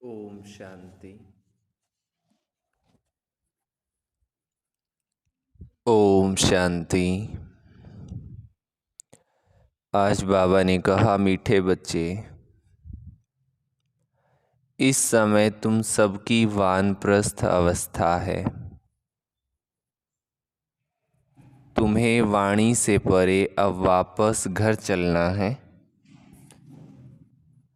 ओम शांति। ओम शांति। आज बाबा ने कहा, मीठे बच्चे, इस समय तुम सबकी वानप्रस्थ अवस्था है। तुम्हें वाणी से परे अब वापस घर चलना है।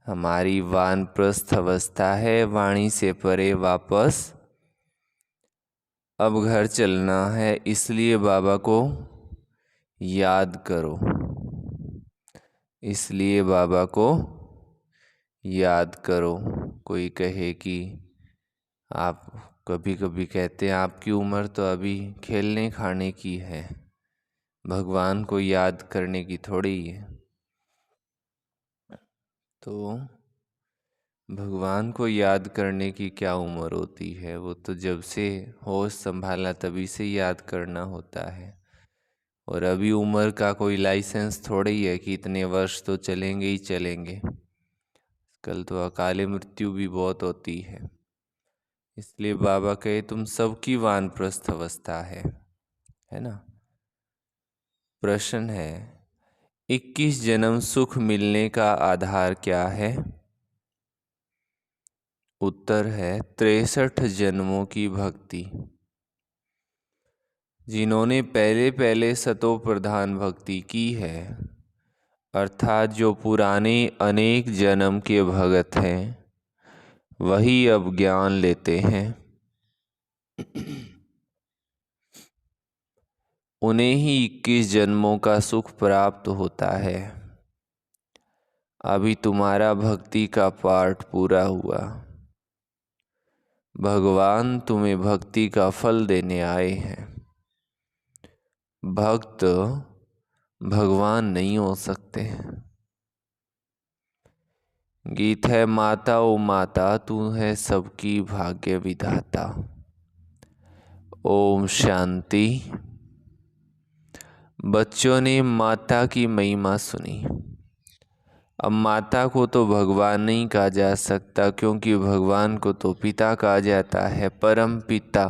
हमारी वानप्रस्थ अवस्था है, वाणी से परे वापस अब घर चलना है। इसलिए बाबा को याद करो। इसलिए बाबा को याद करो। कोई कहे कि आप कभी कभी कहते हैं आपकी उम्र तो अभी खेलने खाने की है, भगवान को याद करने की थोड़ी है। तो भगवान को याद करने की क्या उम्र होती है? वो तो जब से होश संभाला तभी से याद करना होता है। और अभी उम्र का कोई लाइसेंस थोड़ी ही है कि इतने वर्ष तो चलेंगे ही चलेंगे। कल तो अकाले मृत्यु भी बहुत होती है। इसलिए बाबा कहे तुम सबकी वानप्रस्थ अवस्था है ना। प्रश्न है, 21 जन्म सुख मिलने का आधार क्या है? उत्तर है 63 जन्मों की भक्ति। जिन्होंने पहले पहले सतो प्रधान भक्ति की है, अर्थात जो पुराने अनेक जन्म के भगत हैं, वही अब ज्ञान लेते हैं। उन्हें ही 21 जन्मों का सुख प्राप्त होता है। अभी तुम्हारा भक्ति का पाठ पूरा हुआ। भगवान तुम्हें भक्ति का फल देने आए हैं। भक्त भगवान नहीं हो सकते। गीत है, माता ओ माता तू है सबकी भाग्य विधाता। ओम शांति। बच्चों ने माता की महिमा सुनी। अब माता को तो भगवान नहीं कहा जा सकता, क्योंकि भगवान को तो पिता कहा जाता है, परम पिता।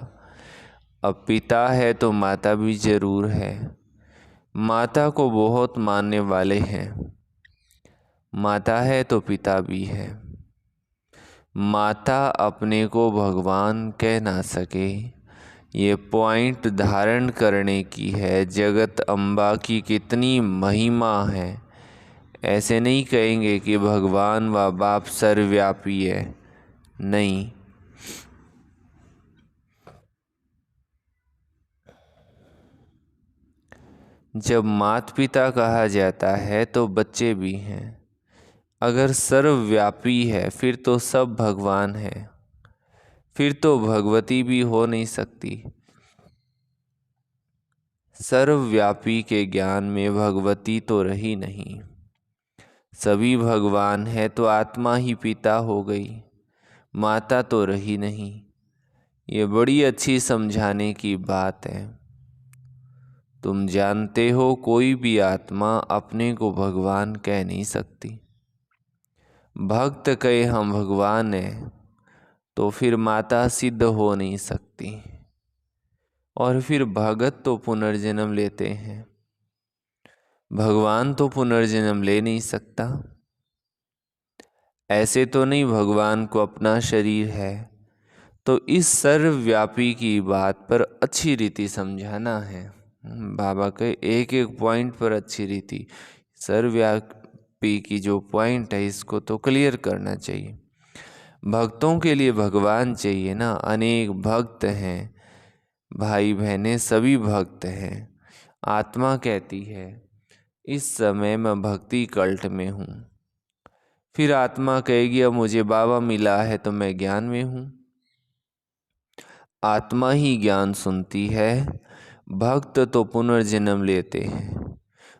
अब पिता है तो माता भी जरूर है। माता को बहुत मानने वाले हैं। माता है तो पिता भी है। माता अपने को भगवान कह ना सके, ये पॉइंट धारण करने की है। जगत अम्बा की कितनी महिमा है। ऐसे नहीं कहेंगे कि भगवान व बाप सर्वव्यापी है, नहीं। जब माता पिता कहा जाता है तो बच्चे भी हैं। अगर सर्वव्यापी है फिर तो सब भगवान है, फिर तो भगवती भी हो नहीं सकती। सर्वव्यापी के ज्ञान में भगवती तो रही नहीं। सभी भगवान है तो आत्मा ही पिता हो गई, माता तो रही नहीं। ये बड़ी अच्छी समझाने की बात है। तुम जानते हो कोई भी आत्मा अपने को भगवान कह नहीं सकती। भक्त कहे हम भगवान हैं तो फिर माता सिद्ध हो नहीं सकती। और फिर भगत तो पुनर्जन्म लेते हैं, भगवान तो पुनर्जन्म ले नहीं सकता। ऐसे तो नहीं भगवान को अपना शरीर है। तो इस सर्वव्यापी की बात पर अच्छी रीति समझाना है। बाबा के एक एक पॉइंट पर अच्छी रीति, सर्वव्यापी की जो पॉइंट है इसको तो क्लियर करना चाहिए। भक्तों के लिए भगवान चाहिए ना। अनेक भक्त हैं, भाई बहनें सभी भक्त हैं। आत्मा कहती है इस समय मैं भक्ति कल्ट में हूँ। फिर आत्मा कहेगी अब मुझे बाबा मिला है तो मैं ज्ञान में हूँ। आत्मा ही ज्ञान सुनती है। भक्त तो पुनर्जन्म लेते हैं,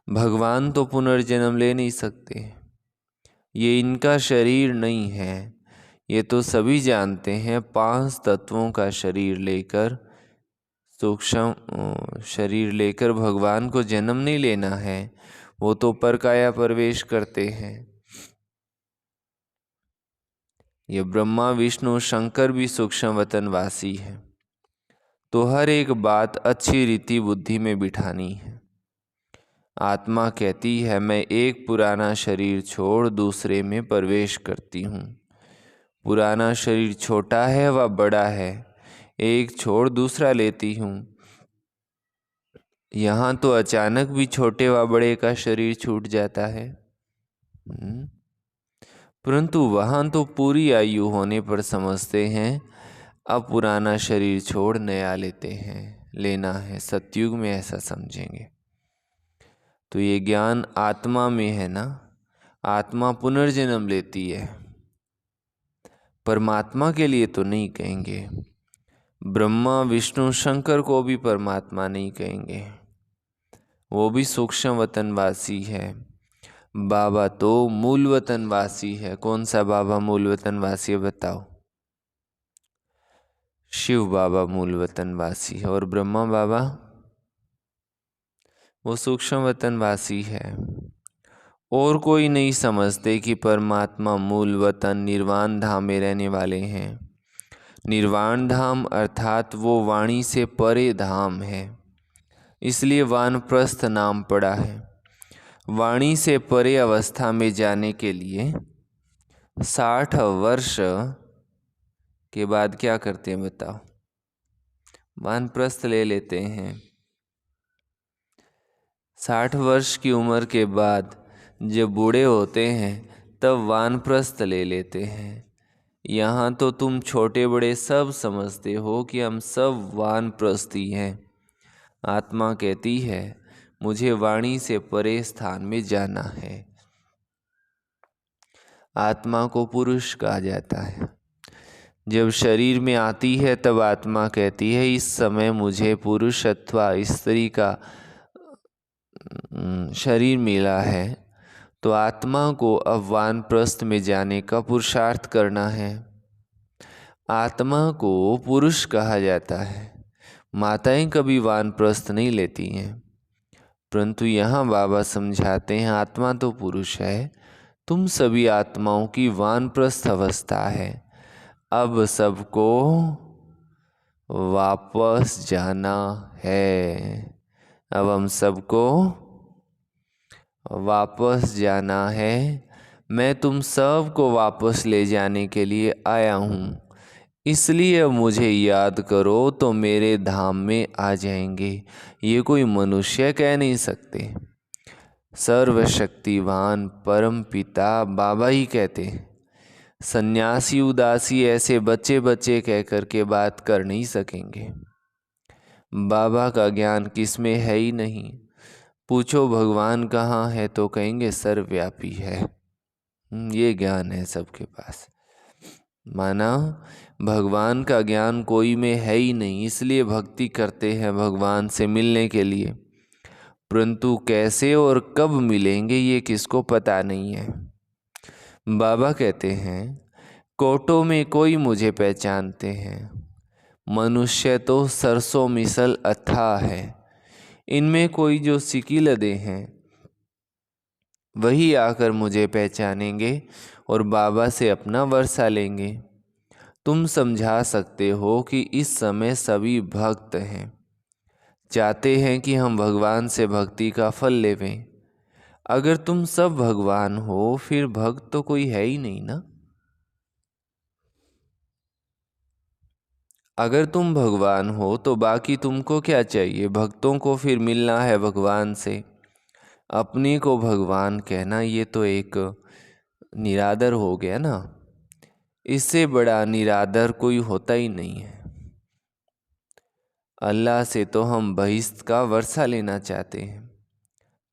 भगवान तो पुनर्जन्म ले नहीं सकते। ये इनका शरीर नहीं है। ये तो सभी जानते हैं, 5 तत्वों का शरीर लेकर, सूक्ष्म शरीर लेकर भगवान को जन्म नहीं लेना है। वो तो परकाया प्रवेश करते हैं। ये ब्रह्मा विष्णु शंकर भी सूक्ष्म वतनवासी है। तो हर एक बात अच्छी रीति बुद्धि में बिठानी है। आत्मा कहती है मैं एक पुराना शरीर छोड़ दूसरे में प्रवेश करती हूँ। पुराना शरीर छोटा है व बड़ा है, एक छोड़ दूसरा लेती हूँ। यहाँ तो अचानक भी छोटे व बड़े का शरीर छूट जाता है, परंतु वहाँ तो पूरी आयु होने पर समझते हैं अब पुराना शरीर छोड़ नया लेना है। सतयुग में ऐसा समझेंगे। तो ये ज्ञान आत्मा में है ना। आत्मा पुनर्जन्म लेती है, परमात्मा के लिए तो नहीं कहेंगे। ब्रह्मा विष्णु शंकर को भी परमात्मा नहीं कहेंगे, वो भी सूक्ष्म वतनवासी है। बाबा तो मूल वतनवासी है। कौन सा बाबा मूल वतनवासी है बताओ? शिव बाबा मूल वतनवासी है। और ब्रह्मा बाबा वो सूक्ष्म वतनवासी है। और कोई नहीं समझते कि परमात्मा मूल वतन निर्वाण धाम में रहने वाले हैं। निर्वाण धाम अर्थात वो वाणी से परे धाम है, इसलिए वानप्रस्थ नाम पड़ा है। वाणी से परे अवस्था में जाने के लिए 60 वर्ष के बाद क्या करते हैं बताओ? वानप्रस्थ ले लेते हैं। 60 वर्ष की उम्र के बाद जब बूढ़े होते हैं तब वानप्रस्थ ले लेते हैं। यहाँ तो तुम छोटे बड़े सब समझते हो कि हम सब वानप्रस्थी हैं। आत्मा कहती है मुझे वाणी से परे स्थान में जाना है। आत्मा को पुरुष कहा जाता है। जब शरीर में आती है तब आत्मा कहती है इस समय मुझे पुरुष अथवा स्त्री का शरीर मिला है, तो आत्मा को अब वानप्रस्थ में जाने का पुरुषार्थ करना है। आत्मा को पुरुष कहा जाता है। माताएं कभी वानप्रस्थ नहीं लेती हैं, परंतु यहाँ बाबा समझाते हैं आत्मा तो पुरुष है, तुम सभी आत्माओं की वानप्रस्थ अवस्था है। अब सबको वापस जाना है। अब हम सबको वापस जाना है। मैं तुम सबको वापस ले जाने के लिए आया हूँ, इसलिए अब मुझे याद करो तो मेरे धाम में आ जाएंगे। ये कोई मनुष्य कह नहीं सकते। सर्वशक्तिवान परम पिता बाबा ही कहते। सन्यासी उदासी ऐसे बच्चे बच्चे कह कर के बात कर नहीं सकेंगे। बाबा का ज्ञान किसमें है ही नहीं। पूछो भगवान कहाँ है तो कहेंगे सर्वव्यापी है। ये ज्ञान है सबके पास। माना भगवान का ज्ञान कोई में है ही नहीं, इसलिए भक्ति करते हैं भगवान से मिलने के लिए, परंतु कैसे और कब मिलेंगे ये किसको पता नहीं है। बाबा कहते हैं कोटों में कोई मुझे पहचानते हैं, मनुष्य तो सरसों मिसल अथाह है। इनमें कोई जो सिकीलदे हैं वही आकर मुझे पहचानेंगे और बाबा से अपना वर्षा लेंगे। तुम समझा सकते हो कि इस समय सभी भक्त हैं, चाहते हैं कि हम भगवान से भक्ति का फल लेवें। अगर तुम सब भगवान हो फिर भक्त तो कोई है ही नहीं ना। अगर तुम भगवान हो तो बाकी तुमको क्या चाहिए? भक्तों को फिर मिलना है भगवान से। अपने को भगवान कहना ये तो एक निरादर हो गया ना। इससे बड़ा निरादर कोई होता ही नहीं है। अल्लाह से तो हम बहिश्त का वर्षा लेना चाहते हैं।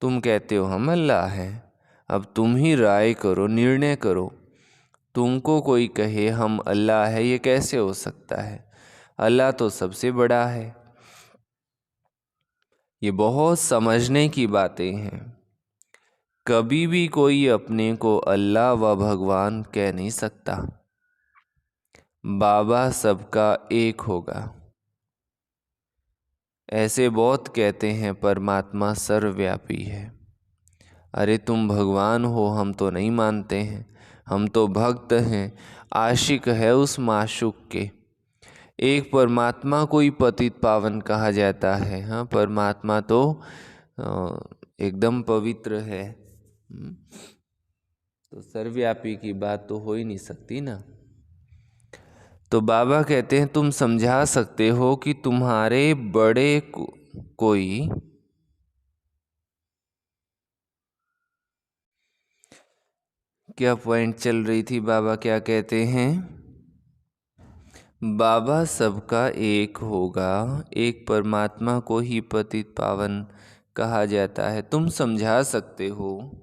तुम कहते हो हम अल्लाह हैं। अब तुम ही राय करो, निर्णय करो। तुमको कोई कहे हम अल्लाह है, ये कैसे हो सकता है? अल्लाह तो सबसे बड़ा है। ये बहुत समझने की बातें हैं। कभी भी कोई अपने को अल्लाह व भगवान कह नहीं सकता। बाबा सबका एक होगा। ऐसे बहुत कहते हैं परमात्मा सर्वव्यापी है। अरे तुम भगवान हो हम तो नहीं मानते हैं, हम तो भक्त हैं, आशिक है उस माशूक के। एक परमात्मा को ही पतित पावन कहा जाता है। हाँ, परमात्मा तो एकदम पवित्र है। तो सर्वव्यापी की बात तो हो ही नहीं सकती ना। तो बाबा कहते हैं तुम समझा सकते हो कि तुम्हारे बड़े कोई क्या पॉइंट चल रही थी, बाबा क्या कहते हैं? बाबा सबका एक होगा, एक परमात्मा को ही पतित पावन कहा जाता है। तुम समझा सकते हो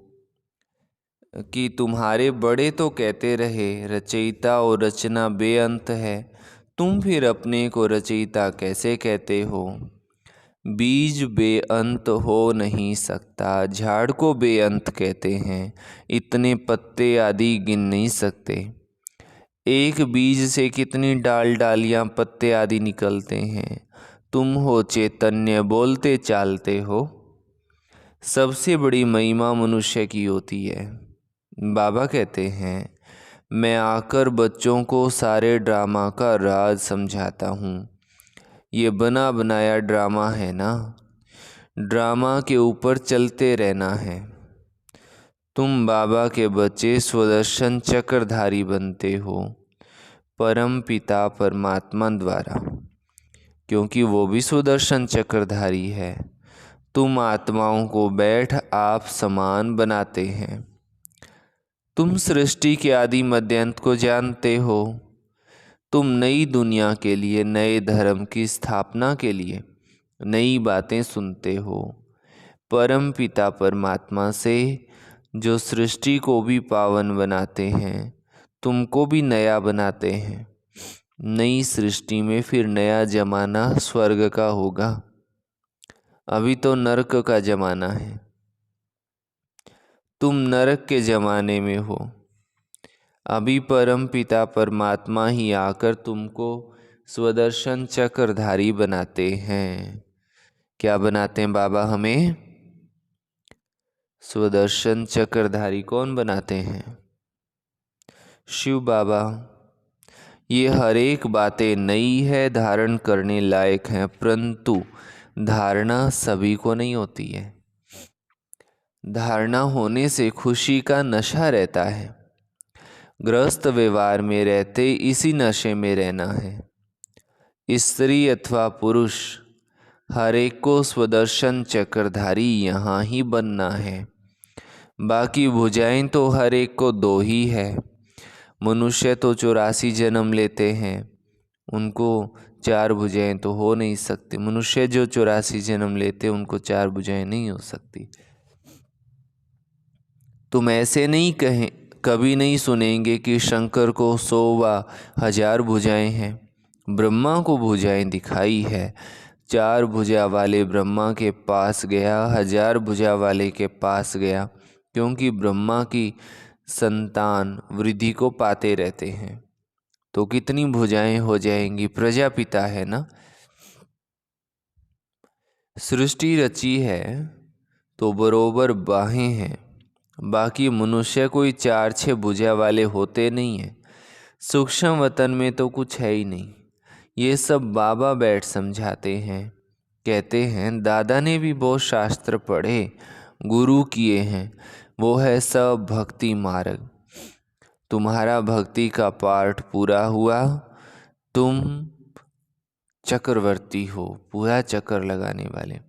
कि तुम्हारे बड़े तो कहते रहे रचयिता और रचना बेअंत है, तुम फिर अपने को रचयिता कैसे कहते हो? बीज बेअंत हो नहीं सकता, झाड़ को बेअंत कहते हैं, इतने पत्ते आदि गिन नहीं सकते। एक बीज से कितनी डालियां पत्ते आदि निकलते हैं। तुम हो चैतन्य, बोलते चालते हो। सबसे बड़ी महिमा मनुष्य की होती है। बाबा कहते हैं मैं आकर बच्चों को सारे ड्रामा का राज समझाता हूँ। ये बना बनाया ड्रामा है ना, ड्रामा के ऊपर चलते रहना है। तुम बाबा के बच्चे स्वदर्शन चक्रधारी बनते हो परम पिता परमात्मा द्वारा, क्योंकि वो भी सुदर्शन चक्रधारी है। तुम आत्माओं को बैठ आप समान बनाते हैं। तुम सृष्टि के आदि मध्यांत को जानते हो। तुम नई दुनिया के लिए, नए धर्म की स्थापना के लिए नई बातें सुनते हो। परम पिता परमात्मा से जो सृष्टि को भी पावन बनाते हैं, तुमको भी नया बनाते हैं। नई सृष्टि में फिर नया जमाना स्वर्ग का होगा। अभी तो नरक का जमाना है। तुम नरक के जमाने में हो। अभी परम पिता परमात्मा ही आकर तुमको स्वदर्शन चक्रधारी बनाते हैं। क्या बनाते हैं बाबा हमें? स्वदर्शन चक्रधारी कौन बनाते हैं? शिव बाबा। ये हर एक बातें नई है, धारण करने लायक हैं, परंतु धारणा सभी को नहीं होती है। धारणा होने से खुशी का नशा रहता है। गृहस्थ व्यवहार में रहते इसी नशे में रहना है। स्त्री अथवा पुरुष, हर एक को स्वदर्शन चक्रधारी यहाँ ही बनना है। बाकी भुजाएं तो हर एक को दो ही है। मनुष्य तो 84 जन्म लेते हैं, उनको 4 भुजाएं तो हो नहीं सकती। मनुष्य जो 84 जन्म लेते उनको 4 भुजाएं नहीं हो सकती। तुम ऐसे नहीं कहें, कभी नहीं सुनेंगे कि शंकर को 100 व 1000 भुजाएं हैं। ब्रह्मा को भुजाएं दिखाई है। 4 भुजा वाले ब्रह्मा के पास गया, 1000 भुजा वाले के पास गया, क्योंकि ब्रह्मा की संतान वृद्धि को पाते रहते हैं। तो कितनी भुजाएं हो जाएंगी? प्रजापिता है ना। सृष्टि रची है तो बरोबर बाहें हैं। बाकी मनुष्य कोई 4-6 भुजा वाले होते नहीं हैं। सूक्ष्म वतन में तो कुछ है ही नहीं। ये सब बाबा बैठ समझाते हैं। कहते हैं दादा ने भी बहुत शास्त्र पढ़े, गुरु किए हैं, वो है सब भक्ति मार्ग। तुम्हारा भक्ति का पाठ पूरा हुआ, तुम चक्रवर्ती हो, पूरा चक्कर लगाने वाले।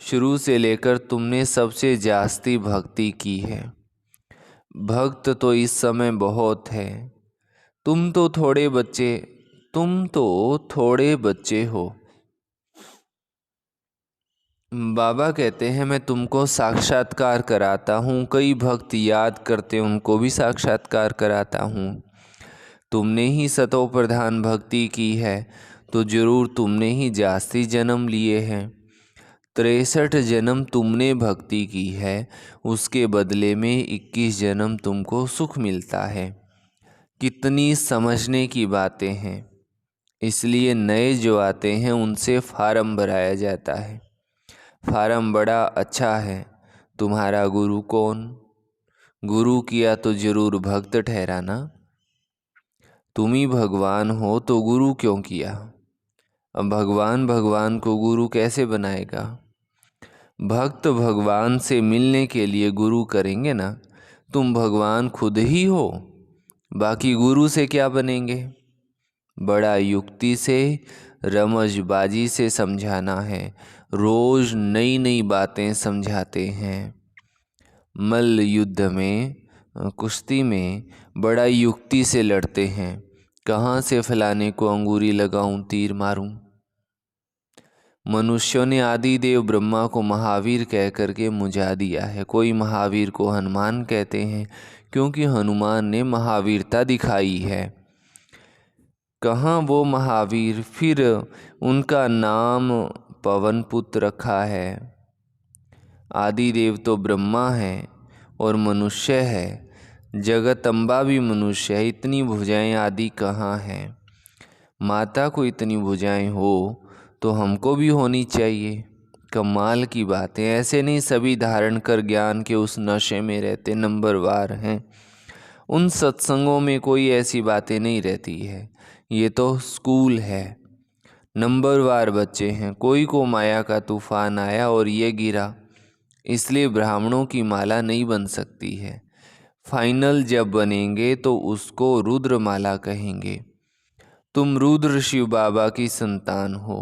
शुरू से लेकर तुमने सबसे जास्ती भक्ति की है। भक्त तो इस समय बहुत है। तुम तो थोड़े बच्चे हो। बाबा कहते हैं मैं तुमको साक्षात्कार कराता हूँ। कई भक्त याद करते उनको भी साक्षात्कार कराता हूँ। तुमने ही सतो प्रधान भक्ति की है तो जरूर तुमने ही जास्ती जन्म लिए हैं। 63 जन्म तुमने भक्ति की है, उसके बदले में 21 जन्म तुमको सुख मिलता है। कितनी समझने की बातें हैं। इसलिए नए जो आते हैं उनसे फार्म भराया जाता है। फार्म बड़ा अच्छा है। तुम्हारा गुरु कौन? गुरु किया तो जरूर भक्त ठहराना। तुम ही भगवान हो तो गुरु क्यों किया? अब भगवान भगवान को गुरु कैसे बनाएगा? भक्त भगवान से मिलने के लिए गुरु करेंगे ना। तुम भगवान खुद ही हो, बाकी गुरु से क्या बनेंगे? बड़ा युक्ति से, रमजबाजी से समझाना है। रोज नई नई बातें समझाते हैं। मल्ल युद्ध में, कुश्ती में बड़ा युक्ति से लड़ते हैं। कहाँ से फलाने को अंगूरी लगाऊं, तीर मारूं। मनुष्यों ने आदिदेव ब्रह्मा को महावीर कह करके मुझा दिया है। कोई महावीर को हनुमान कहते हैं, क्योंकि हनुमान ने महावीरता दिखाई है। कहाँ वो महावीर? फिर उनका नाम पवन पुत्र रखा है। आदिदेव तो ब्रह्मा है और मनुष्य है। जगदम्बा भी मनुष्य है। इतनी भुजाएं आदि कहाँ हैं? माता को इतनी भुजाएं हो तो हमको भी होनी चाहिए। कमाल की बातें। ऐसे नहीं सभी धारण कर ज्ञान के उस नशे में रहते, नंबरवार हैं। उन सत्संगों में कोई ऐसी बातें नहीं रहती है। ये तो स्कूल है। नंबरवार बच्चे हैं। कोई को माया का तूफान आया और ये गिरा, इसलिए ब्राह्मणों की माला नहीं बन सकती है। फाइनल जब बनेंगे तो उसको रुद्रमाला कहेंगे। तुम रुद्र शिव बाबा की संतान हो।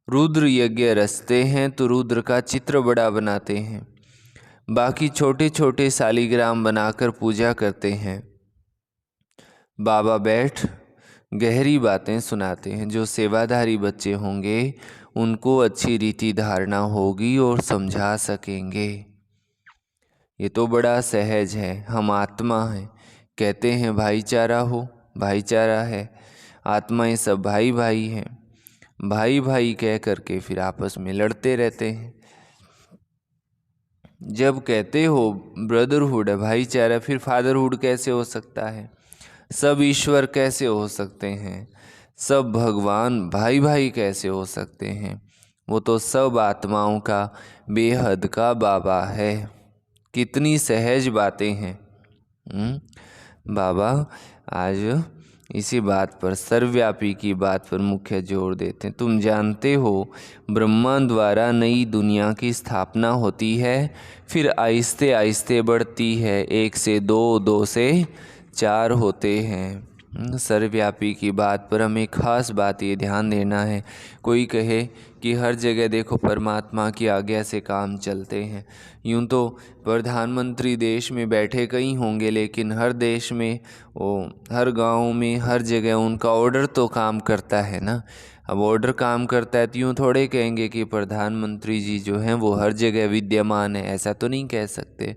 रुद्र यज्ञ रचते हैं तो रुद्र का चित्र बड़ा बनाते हैं। बाकी छोटे छोटे शालिग्राम बनाकर पूजा करते हैं। बाबा बैठ गहरी बातें सुनाते हैं। जो सेवाधारी बच्चे होंगे उनको अच्छी रीति धारणा होगी और समझा सकेंगे। ये तो बड़ा सहज है। हम आत्मा हैं, कहते हैं भाईचारा हो, भाईचारा है। आत्माएं सब भाई भाई हैं। भाई भाई कह करके फिर आपस में लड़ते रहते हैं। जब कहते हो ब्रदरहुड है, भाईचारा, फिर फादरहुड कैसे हो सकता है? सब ईश्वर कैसे हो सकते हैं? सब भगवान भाई भाई कैसे हो सकते हैं? वो तो सब आत्माओं का बेहद का बाबा है। कितनी सहज बातें हैं। बाबा आज इसी बात पर, सर्वव्यापी की बात पर मुख्य जोर देते हैं। तुम जानते हो ब्रह्मा द्वारा नई दुनिया की स्थापना होती है, फिर आहिस्ते आहिस्ते बढ़ती है। 1 से 2, 2 से 4 होते हैं। सर्वव्यापी की बात पर हमें खास बात ये ध्यान देना है। कोई कहे कि हर जगह देखो परमात्मा की आज्ञा से काम चलते हैं। यूँ तो प्रधानमंत्री देश में बैठे कई होंगे, लेकिन हर देश में, हर गांव में, हर जगह उनका ऑर्डर तो काम करता है ना। अब ऑर्डर काम करता है तो यूँ थोड़े कहेंगे कि प्रधानमंत्री जी जो हैं वो हर जगह विद्यमान है, ऐसा तो नहीं कह सकते।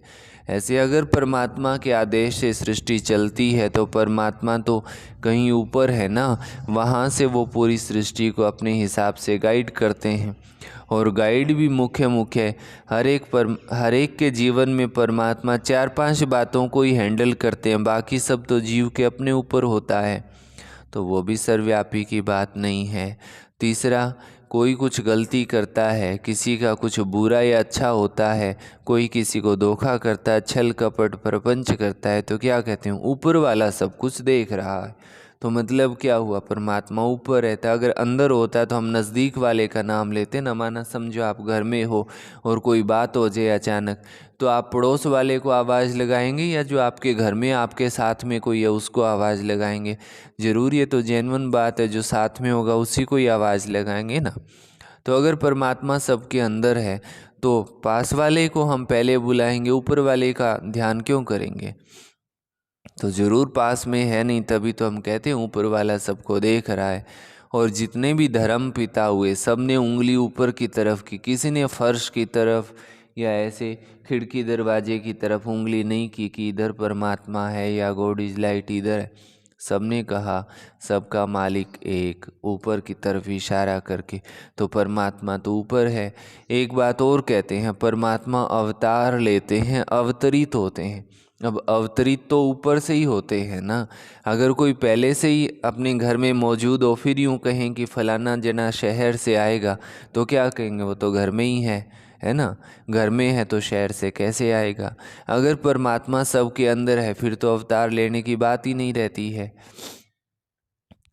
ऐसे अगर परमात्मा के आदेश से सृष्टि चलती है तो परमात्मा तो कहीं ऊपर है ना, वहाँ से वो पूरी सृष्टि को अपने हिसाब से गाइड करते हैं। और गाइड भी मुख्य हर एक के जीवन में परमात्मा 4-5 बातों को ही हैंडल करते हैं, बाकी सब तो जीव के अपने ऊपर होता है। तो वो भी सर्वव्यापी की बात नहीं है। तीसरा, कोई कुछ गलती करता है, किसी का कुछ बुरा या अच्छा होता है, कोई किसी को धोखा करता है, छल कपट प्रपंच करता है, तो क्या कहते हैं? ऊपर वाला सब कुछ देख रहा है। तो मतलब क्या हुआ? परमात्मा ऊपर रहता है। अगर अंदर होता तो हम नज़दीक वाले का नाम लेते ना। माना समझो आप घर में हो और कोई बात हो जाए अचानक, तो आप पड़ोस वाले को आवाज़ लगाएंगे या जो आपके घर में आपके साथ में कोई है उसको आवाज़ लगाएंगे? ज़रूर ये तो जेन्युइन बात है, जो साथ में होगा उसी को ही आवाज़ लगाएंगे ना। तो अगर परमात्मा सबके अंदर है तो पास वाले को हम पहले बुलाएंगे, ऊपर वाले का ध्यान क्यों करेंगे? तो ज़रूर पास में है नहीं, तभी तो हम कहते हैं ऊपर वाला सबको देख रहा है। और जितने भी धर्म पिता हुए सब ने उंगली ऊपर की तरफ की, किसी ने फर्श की तरफ या ऐसे खिड़की दरवाजे की तरफ उंगली नहीं की कि इधर परमात्मा है या गॉड इज लाइट इधर है। सबने कहा सबका मालिक एक, ऊपर की तरफ इशारा करके। तो परमात्मा तो ऊपर है। एक बात और कहते हैं, परमात्मा अवतार लेते हैं, अवतरित होते हैं। अब अवतरित तो ऊपर से ही होते हैं ना। अगर कोई पहले से ही अपने घर में मौजूद हो, फिर यूँ कहें कि फलाना जना शहर से आएगा, तो क्या कहेंगे? वो तो घर में ही है, है ना। घर में है तो शहर से कैसे आएगा। अगर परमात्मा सबके अंदर है फिर तो अवतार लेने की बात ही नहीं रहती है।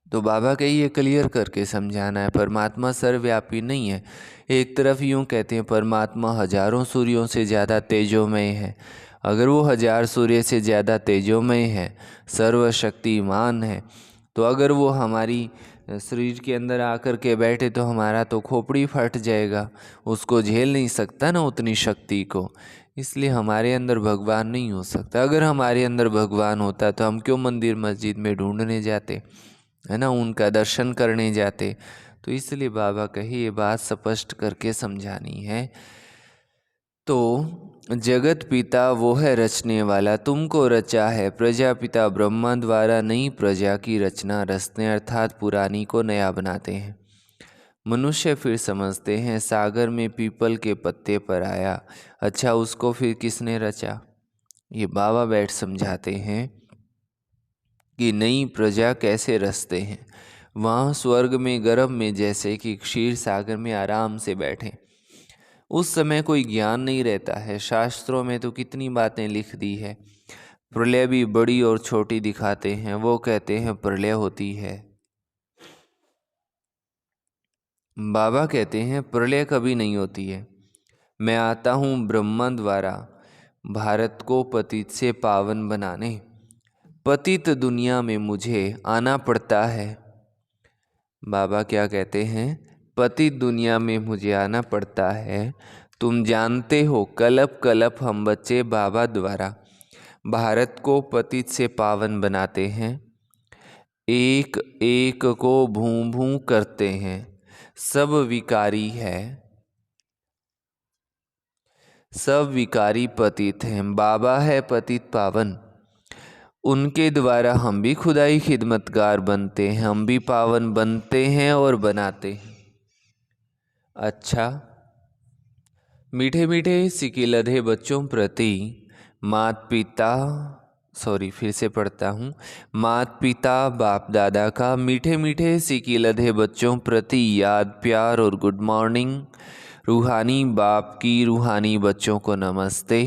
तो बाबा का ये क्लियर करके समझाना है, परमात्मा सर्वव्यापी नहीं है। एक तरफ यूँ कहते हैं परमात्मा हजारों सूर्यों से ज़्यादा तेजोमय है। अगर वो 1000 सूर्य से ज़्यादा तेजोमय है, सर्वशक्तिमान है, तो अगर वो हमारी शरीर के अंदर आकर के बैठे तो हमारा तो खोपड़ी फट जाएगा, उसको झेल नहीं सकता ना उतनी शक्ति को। इसलिए हमारे अंदर भगवान नहीं हो सकता। अगर हमारे अंदर भगवान होता तो हम क्यों मंदिर मस्जिद में ढूंढने जाते, है ना, उनका दर्शन करने जाते। तो इसलिए बाबा कही ये बात स्पष्ट करके समझानी है। तो जगत पिता वो है रचने वाला, तुमको रचा है प्रजापिता ब्रह्मा द्वारा, नई प्रजा की रचना रचते अर्थात पुरानी को नया बनाते हैं। मनुष्य फिर समझते हैं सागर में पीपल के पत्ते पर आया, अच्छा उसको फिर किसने रचा। ये बाबा बैठ समझाते हैं कि नई प्रजा कैसे रचते हैं। वहाँ स्वर्ग में गर्भ में जैसे कि क्षीर सागर में आराम से बैठे, उस समय कोई ज्ञान नहीं रहता है। शास्त्रों में तो कितनी बातें लिख दी है, प्रलय भी बड़ी और छोटी दिखाते हैं। वो कहते हैं प्रलय होती है, बाबा कहते हैं प्रलय कभी नहीं होती है। मैं आता हूँ ब्रह्मा द्वारा भारत को पतित से पावन बनाने, पतित दुनिया में मुझे आना पड़ता है। बाबा क्या कहते हैं, पतित दुनिया में मुझे आना पड़ता है। तुम जानते हो कलप कलप हम बच्चे बाबा द्वारा भारत को पतित से पावन बनाते हैं, एक एक को भूं भूं करते हैं, सब विकारी है, सब विकारी पतित हैं। बाबा है पतित पावन, उनके द्वारा हम भी खुदाई खिदमतगार बनते हैं, हम भी पावन बनते हैं और बनाते हैं। अच्छा, मीठे मीठे सिकिलधे बच्चों प्रति मात पिता, फिर से पढ़ता हूँ, मात पिता बाप दादा का मीठे मीठे सिकिलधे बच्चों प्रति याद प्यार और गुड मॉर्निंग। रूहानी बाप की रूहानी बच्चों को नमस्ते।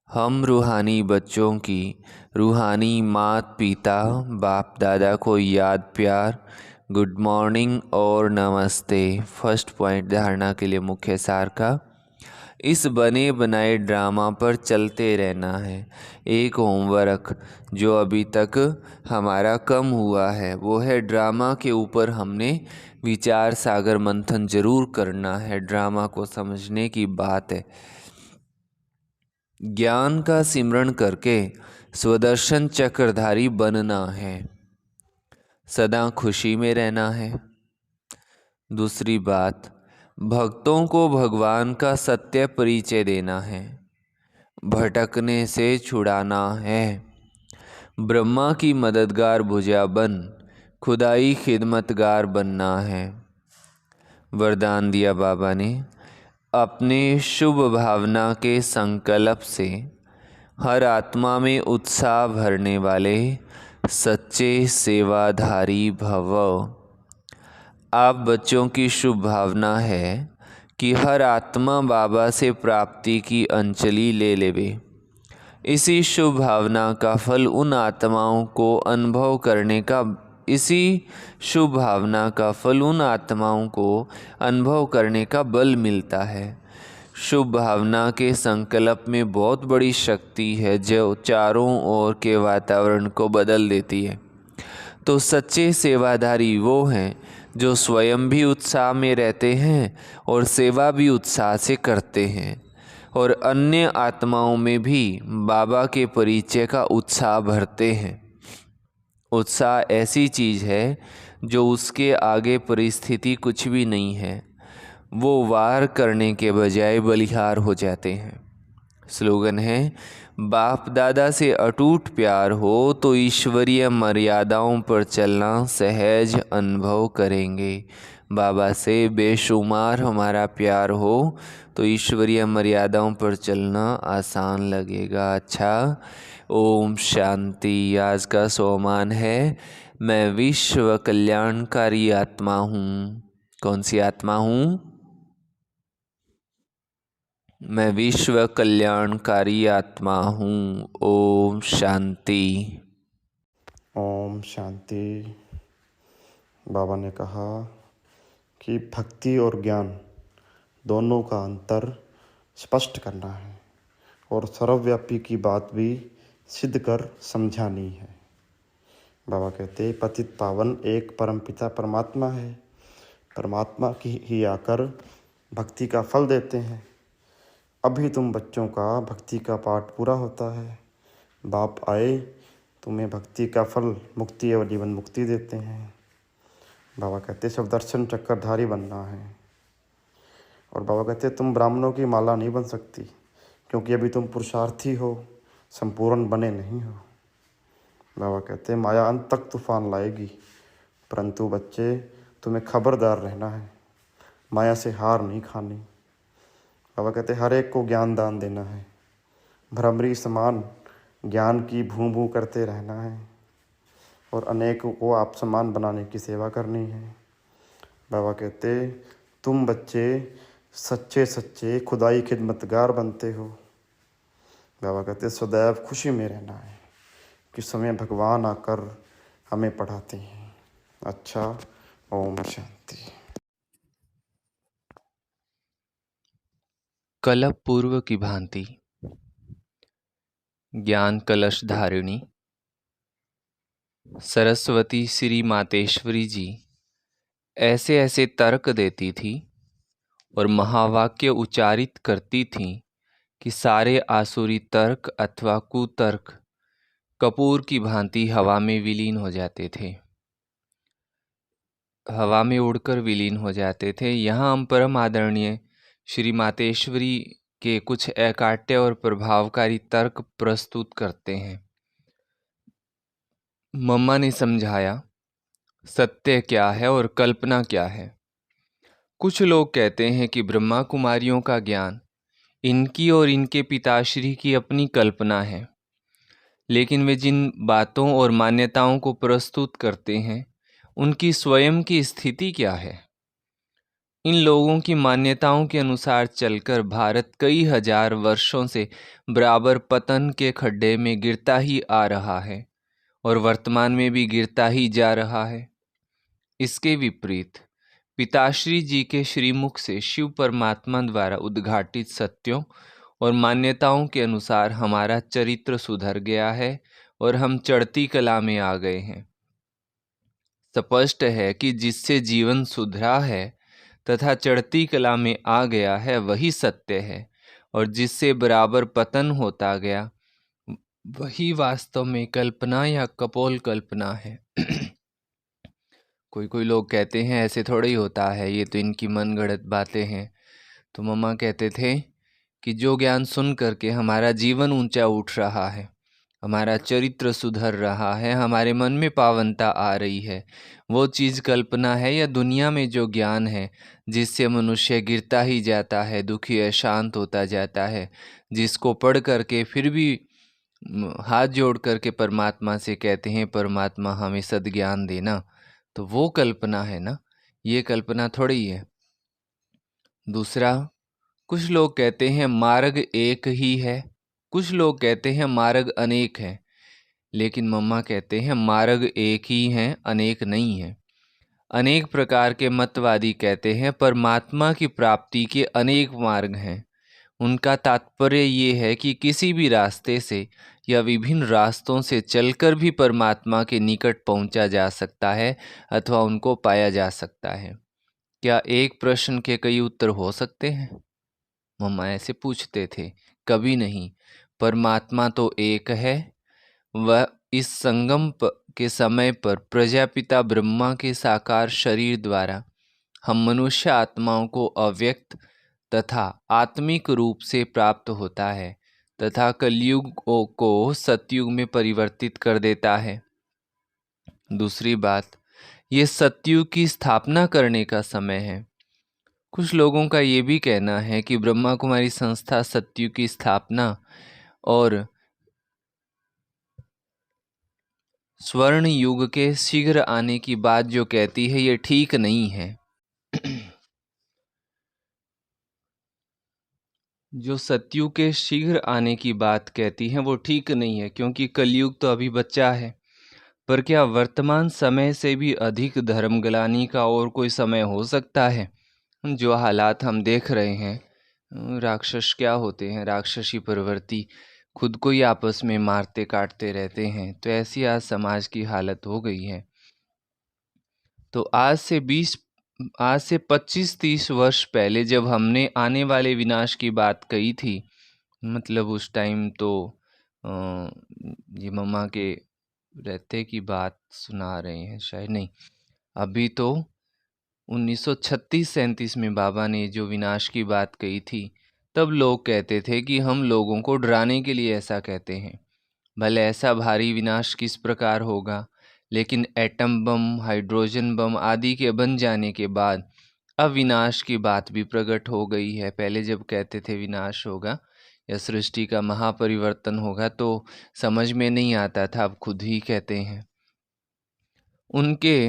हम रूहानी बच्चों की रूहानी मात पिता बाप दादा को याद प्यार, गुड मॉर्निंग और नमस्ते। फर्स्ट पॉइंट धारणा के लिए मुख्य सार का, इस बने बनाए ड्रामा पर चलते रहना है। एक होमवर्क जो अभी तक हमारा कम हुआ है वो है ड्रामा के ऊपर हमने विचार सागर मंथन जरूर करना है। ड्रामा को समझने की बात है, ज्ञान का सिमरण करके स्वदर्शन चक्रधारी बनना है, सदा खुशी में रहना है। दूसरी बात, भक्तों को भगवान का सत्य परिचय देना है, भटकने से छुड़ाना है। ब्रह्मा की मददगार भुजा बन खुदाई खिदमतगार बनना है। वरदान दिया बाबा ने, अपने शुभ भावना के संकल्प से हर आत्मा में उत्साह भरने वाले सच्चे सेवाधारी भव। आप बच्चों की शुभ भावना है कि हर आत्मा बाबा से प्राप्ति की अंजलि ले लेवे। इसी शुभ भावना का फल उन आत्माओं को अनुभव करने का शुभ भावना का फल उन आत्माओं को अनुभव करने का बल मिलता है। शुभ भावना के संकल्प में बहुत बड़ी शक्ति है जो चारों ओर के वातावरण को बदल देती है। तो सच्चे सेवाधारी वो हैं जो स्वयं भी उत्साह में रहते हैं और सेवा भी उत्साह से करते हैं, और अन्य आत्माओं में भी बाबा के परिचय का उत्साह भरते हैं। उत्साह ऐसी चीज़ है जो उसके आगे परिस्थिति कुछ भी नहीं है, वो वार करने के बजाय बलिहार हो जाते हैं। स्लोगन है, बाप दादा से अटूट प्यार हो तो ईश्वरीय मर्यादाओं पर चलना सहज अनुभव करेंगे। बाबा से बेशुमार हमारा प्यार हो तो ईश्वरीय मर्यादाओं पर चलना आसान लगेगा। अच्छा, ओम शांति। आज का सोमान है, मैं विश्व कल्याणकारी आत्मा हूँ। कौन सी आत्मा हूँ? मैं विश्व कल्याणकारी आत्मा हूँ। ओम शांति। ओम शांति। बाबा ने कहा कि भक्ति और ज्ञान दोनों का अंतर स्पष्ट करना है और सर्वव्यापी की बात भी सिद्ध कर समझानी है। बाबा कहते पतित पावन एक परमपिता परमात्मा है। परमात्मा की ही आकर भक्ति का फल देते हैं। अभी तुम बच्चों का भक्ति का पाठ पूरा होता है। बाप आए तुम्हें भक्ति का फल मुक्ति एवं जीवन मुक्ति देते हैं। बाबा कहते सब दर्शन चक्रधारी बनना है। और बाबा कहते तुम ब्राह्मणों की माला नहीं बन सकती क्योंकि अभी तुम पुरुषार्थी हो, संपूर्ण बने नहीं हो। बाबा कहते माया अंत तक तूफान लाएगी, परंतु बच्चे तुम्हें खबरदार रहना है, माया से हार नहीं खानी। बाबा कहते हर एक को ज्ञान दान देना है, भ्रमरी समान ज्ञान की भूं भूं करते रहना है और अनेकों को आप समान बनाने की सेवा करनी है। बाबा कहते तुम बच्चे सच्चे सच्चे खुदाई खिदमतगार बनते हो। बाबा कहते सदैव खुशी में रहना है कि समय भगवान आकर हमें पढ़ाते हैं। अच्छा, ओम शांति। कलप पूर्व की भांति ज्ञान कलश धारिणी सरस्वती श्री मातेश्वरी जी ऐसे ऐसे तर्क देती थी और महावाक्य उच्चारित करती थीं कि सारे आसुरी तर्क अथवा कुतर्क कपूर की भांति हवा में विलीन हो जाते थे, हवा में उड़कर विलीन हो जाते थे। यहाँ हम परम आदरणीय श्री मातेश्वरी के कुछ अकाट्य और प्रभावकारी तर्क प्रस्तुत करते हैं। मम्मा ने समझाया सत्य क्या है और कल्पना क्या है। कुछ लोग कहते हैं कि ब्रह्मा कुमारियों का ज्ञान इनकी और इनके पिताश्री की अपनी कल्पना है, लेकिन वे जिन बातों और मान्यताओं को प्रस्तुत करते हैं उनकी स्वयं की स्थिति क्या है। इन लोगों की मान्यताओं के अनुसार चलकर भारत कई हजार वर्षों से बराबर पतन के खड्डे में गिरता ही आ रहा है और वर्तमान में भी गिरता ही जा रहा है। इसके विपरीत पिताश्री जी के श्रीमुख से शिव परमात्मा द्वारा उद्घाटित सत्यों और मान्यताओं के अनुसार हमारा चरित्र सुधर गया है और हम चढ़ती कला में आ गए हैं। स्पष्ट है कि जिससे जीवन सुधरा है तथा चढ़ती कला में आ गया है वही सत्य है, और जिससे बराबर पतन होता गया वही वास्तव में कल्पना या कपोल कल्पना है। कोई कोई लोग कहते हैं ऐसे थोड़ा ही होता है, ये तो इनकी मनगढ़ंत बातें हैं। तो मम्मा कहते थे कि जो ज्ञान सुन करके हमारा जीवन ऊंचा उठ रहा है, हमारा चरित्र सुधर रहा है, हमारे मन में पावनता आ रही है, वो चीज़ कल्पना है या दुनिया में जो ज्ञान है जिससे मनुष्य गिरता ही जाता है, दुखी अशांत होता जाता है, जिसको पढ़ करके फिर भी हाथ जोड़ करके परमात्मा से कहते हैं परमात्मा हमें सद्ज्ञान देना, तो वो कल्पना है ना, ये कल्पना थोड़ी है। दूसरा, कुछ लोग कहते हैं मार्ग एक ही है, कुछ लोग कहते हैं मार्ग अनेक है, लेकिन मम्मा कहते हैं मार्ग एक ही है, अनेक नहीं है। अनेक प्रकार के मतवादी कहते हैं परमात्मा की प्राप्ति के अनेक मार्ग हैं। उनका तात्पर्य ये है कि किसी भी रास्ते से या विभिन्न रास्तों से चलकर भी परमात्मा के निकट पहुंचा जा सकता है अथवा उनको पाया जा सकता है। क्या एक प्रश्न के कई उत्तर हो सकते हैं? मम्मा ऐसे पूछते थे। कभी नहीं, परमात्मा तो एक है। वह इस संगम के समय पर प्रजापिता ब्रह्मा के साकार शरीर द्वारा हम मनुष्य आत्माओं को अव्यक्त तथा आत्मिक रूप से प्राप्त होता है तथा कलयुग को सतयुग में परिवर्तित कर देता है। दूसरी बात, ये सतयुग की स्थापना करने का समय है। कुछ लोगों का ये भी कहना है कि ब्रह्मा कुमारी संस्था सतयुग की स्थापना और स्वर्ण युग के शीघ्र आने की बात जो कहती है ये ठीक नहीं है। जो सतयुग के शीघ्र आने की बात कहती हैं वो ठीक नहीं है, क्योंकि कलयुग तो अभी बच्चा है। पर क्या वर्तमान समय से भी अधिक धर्मग्लानि का और कोई समय हो सकता है? जो हालात हम देख रहे हैं, राक्षस क्या होते हैं, राक्षसी प्रवृत्ति, खुद को ही आपस में मारते काटते रहते हैं। तो ऐसी आज समाज की हालत हो गई है। तो आज से 25-30 वर्ष पहले जब हमने आने वाले विनाश की बात कही थी, मतलब उस टाइम तो अ, ये मम्मा के रहते की बात सुना रहे हैं शायद, नहीं, अभी तो 1936-37 में बाबा ने जो विनाश की बात कही थी, तब लोग कहते थे कि हम लोगों को डराने के लिए ऐसा कहते हैं। भले ऐसा भारी विनाश किस प्रकार होगा, लेकिन एटम बम, हाइड्रोजन बम आदि के बन जाने के बाद अब विनाश की बात भी प्रकट हो गई है। पहले जब कहते थे विनाश होगा या सृष्टि का महापरिवर्तन होगा तो समझ में नहीं आता था, अब खुद ही कहते हैं। उनके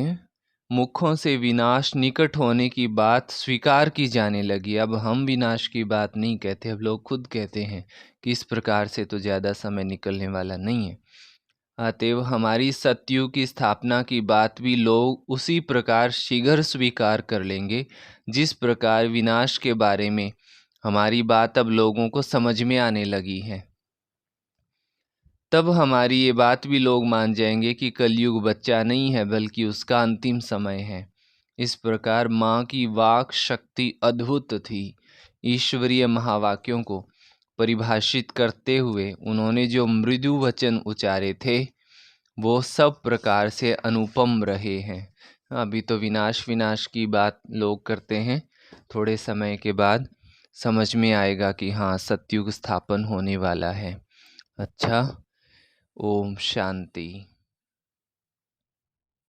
मुखों से विनाश निकट होने की बात स्वीकार की जाने लगी। अब हम विनाश की बात नहीं कहते, अब लोग खुद कहते हैं कि इस प्रकार से तो ज़्यादा समय निकलने वाला नहीं है। अतएव हमारी सतयुग की स्थापना की बात भी लोग उसी प्रकार शीघ्र स्वीकार कर लेंगे, जिस प्रकार विनाश के बारे में हमारी बात अब लोगों को समझ में आने लगी है। तब हमारी ये बात भी लोग मान जाएंगे कि कलयुग बच्चा नहीं है, बल्कि उसका अंतिम समय है। इस प्रकार माँ की वाक शक्ति अद्भुत थी। ईश्वरीय महावाक्यों को परिभाषित करते हुए उन्होंने जो मृदु वचन उच्चारे थे, वो सब प्रकार से अनुपम रहे हैं। अभी तो विनाश विनाश की बात लोग करते हैं, थोड़े समय के बाद समझ में आएगा कि हाँ, सतयुग स्थापन होने वाला है। अच्छा, ओम शांति।